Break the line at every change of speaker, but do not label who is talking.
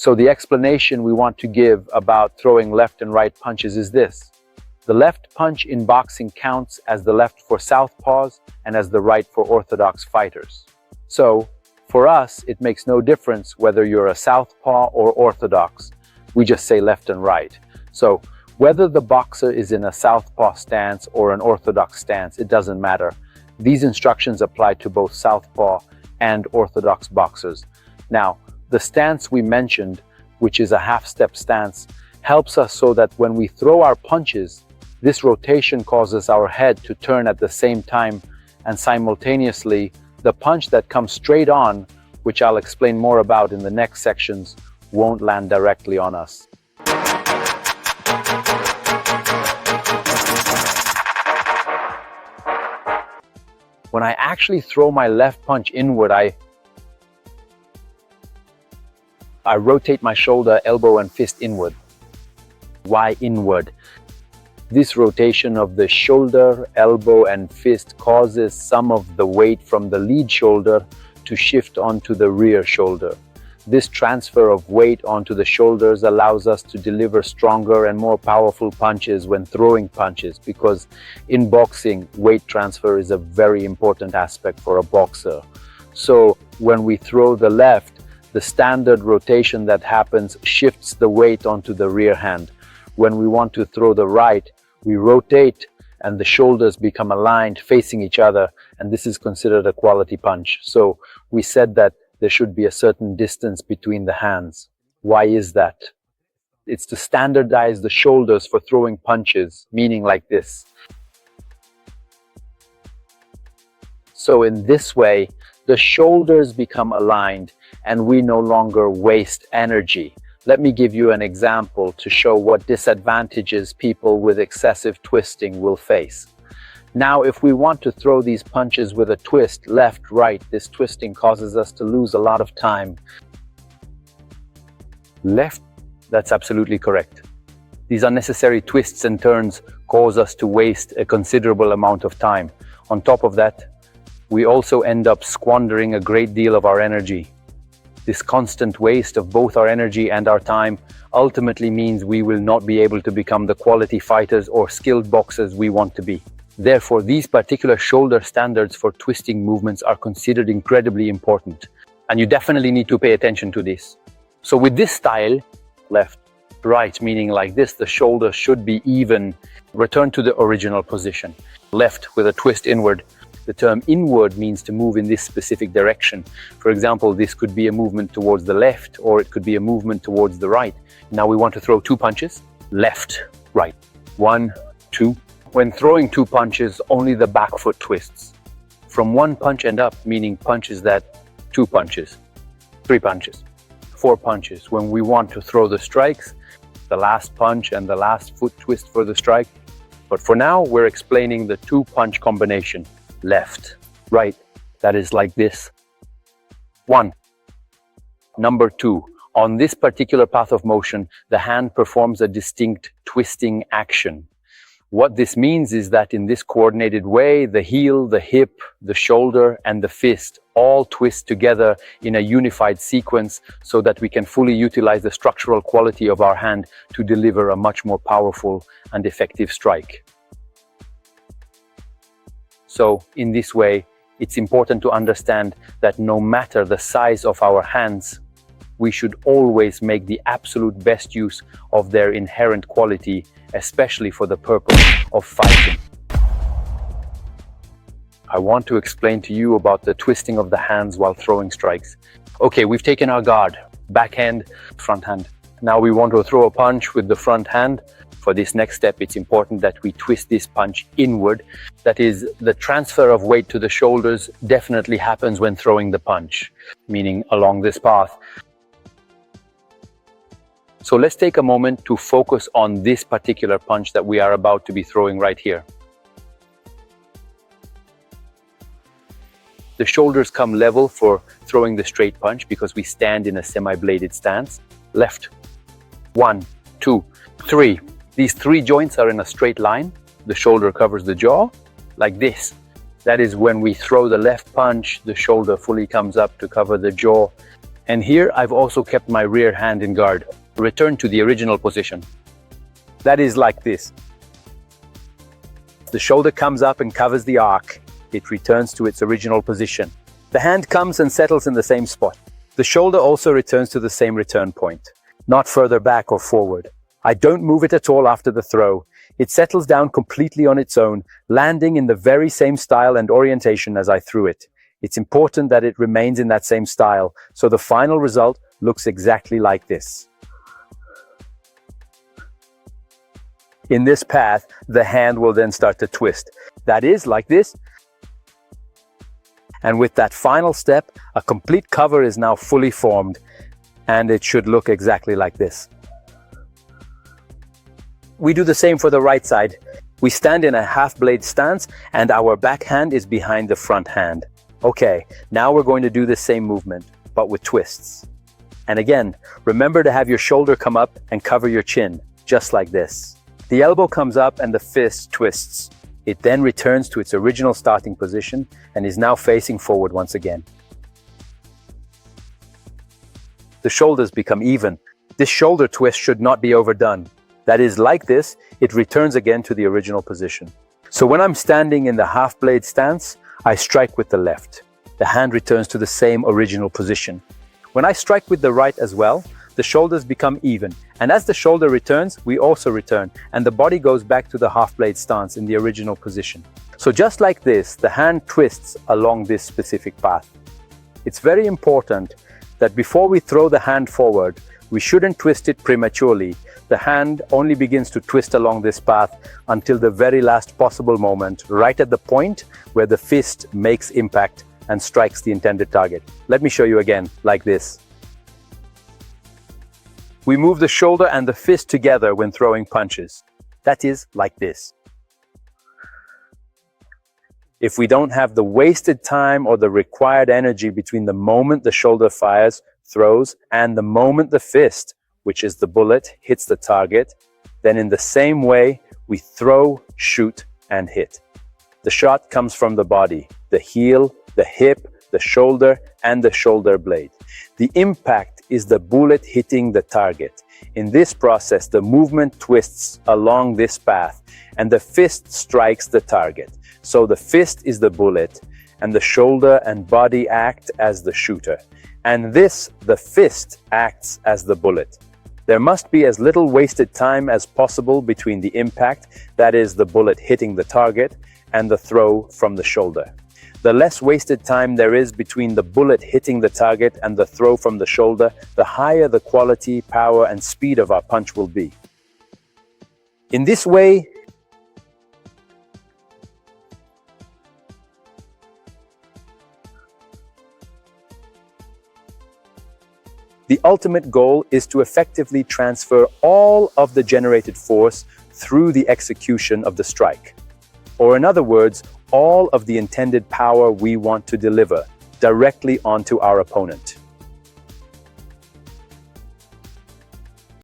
So the explanation we want to give about throwing left and right punches is this. The left punch in boxing counts as the left for southpaws and as the right for orthodox fighters. So, for us, it makes no difference whether you're a southpaw or orthodox. We just say left and right. So, whether the boxer is in a southpaw stance or an orthodox stance, it doesn't matter. These instructions apply to both southpaw and orthodox boxers. Now, the stance we mentioned, which is a half-step stance, helps us so that when we throw our punches, this rotation causes our head to turn at the same time, and simultaneously, the punch that comes straight on, which I'll explain more about in the next sections, won't land directly on us. When I actually throw my left punch inward, I rotate my shoulder, elbow, and fist inward. Why inward? This rotation of the shoulder, elbow, and fist causes some of the weight from the lead shoulder to shift onto the rear shoulder. This transfer of weight onto the shoulders allows us to deliver stronger and more powerful punches when throwing punches, because in boxing, weight transfer is a very important aspect for a boxer. So when we throw the left, the standard rotation that happens shifts the weight onto the rear hand. When we want to throw the right, we rotate and the shoulders become aligned facing each other, and this is considered a quality punch. So we said that there should be a certain distance between the hands. Why is that? It's to standardize the shoulders for throwing punches, meaning like this. So in this way, the shoulders become aligned and we no longer waste energy. Let me give you an example to show what disadvantages people with excessive twisting will face. Now, if we want to throw these punches with a twist, left, right, this twisting causes us to lose a lot of time. Left, that's absolutely correct. These unnecessary twists and turns cause us to waste a considerable amount of time. On top of that, we also end up squandering a great deal of our energy. This constant waste of both our energy and our time ultimately means we will not be able to become the quality fighters or skilled boxers we want to be. Therefore, these particular shoulder standards for twisting movements are considered incredibly important, and you definitely need to pay attention to this. So with this style, left, right, meaning like this, the shoulder should be even, return to the original position. Left with a twist inward. The term inward means to move in this specific direction. For example, this could be a movement towards the left, or it could be a movement towards the right. Now we want to throw two punches, left, right. 1, 2. When throwing two punches, only the back foot twists. From one punch and up, meaning punches that, 2 punches, 3 punches, 4 punches. When we want to throw the strikes, the last punch and the last foot twist for the strike. But for now, we're explaining the 2-punch combination. Left, right, that is like this. 1. Number 2, on this particular path of motion, the hand performs a distinct twisting action. What this means is that in this coordinated way, the heel, the hip, the shoulder, and the fist all twist together in a unified sequence so that we can fully utilize the structural quality of our hand to deliver a much more powerful and effective strike. So in this way, it's important to understand that no matter the size of our hands, we should always make the absolute best use of their inherent quality, especially for the purpose of fighting. I want to explain to you about the twisting of the hands while throwing strikes. Okay, we've taken our guard, back hand, front hand. Now we want to throw a punch with the front hand. For this next step, it's important that we twist this punch inward. That is, the transfer of weight to the shoulders definitely happens when throwing the punch, meaning along this path. So let's take a moment to focus on this particular punch that we are about to be throwing right here. The shoulders come level for throwing the straight punch because we stand in a semi-bladed stance. Left, 1, 2, 3. These 3 joints are in a straight line. The shoulder covers the jaw, like this. That is when we throw the left punch, the shoulder fully comes up to cover the jaw. And here I've also kept my rear hand in guard, return to the original position. That is like this. The shoulder comes up and covers the arc. It returns to its original position. The hand comes and settles in the same spot. The shoulder also returns to the same return point, not further back or forward. I don't move it at all after the throw. It settles down completely on its own, landing in the very same style and orientation as I threw it. It's important that it remains in that same style, so the final result looks exactly like this. In this path, the hand will then start to twist. That is, like this. And with that final step, a complete cover is now fully formed, and it should look exactly like this. We do the same for the right side. We stand in a half-blade stance, and our back hand is behind the front hand. Okay, now we're going to do the same movement, but with twists. And again, remember to have your shoulder come up and cover your chin, just like this. The elbow comes up and the fist twists. It then returns to its original starting position and is now facing forward once again. The shoulders become even. This shoulder twist should not be overdone. That is, like this, it returns again to the original position. So when I'm standing in the half-blade stance, I strike with the left. The hand returns to the same original position. When I strike with the right as well, the shoulders become even. And as the shoulder returns, we also return, and the body goes back to the half-blade stance in the original position. So just like this, the hand twists along this specific path. It's very important that before we throw the hand forward, we shouldn't twist it prematurely. The hand only begins to twist along this path until the very last possible moment, right at the point where the fist makes impact and strikes the intended target. Let me show you again, like this. We move the shoulder and the fist together when throwing punches. That is, like this. If we don't have the wasted time or the required energy between the moment the shoulder fires, throws, and the moment the fist, which is the bullet, hits the target, then in the same way, we throw, shoot, and hit. The shot comes from the body, the heel, the hip, the shoulder, and the shoulder blade. The impact is the bullet hitting the target. In this process, the movement twists along this path, and the fist strikes the target. So the fist is the bullet, and the shoulder and body act as the shooter. And the fist acts as the bullet. There must be as little wasted time as possible between the impact, that is the bullet hitting the target, and the throw from the shoulder. The less wasted time there is between the bullet hitting the target and the throw from the shoulder, the higher the quality, power, and speed of our punch will be. In this way, the ultimate goal is to effectively transfer all of the generated force through the execution of the strike. Or in other words, all of the intended power we want to deliver directly onto our opponent.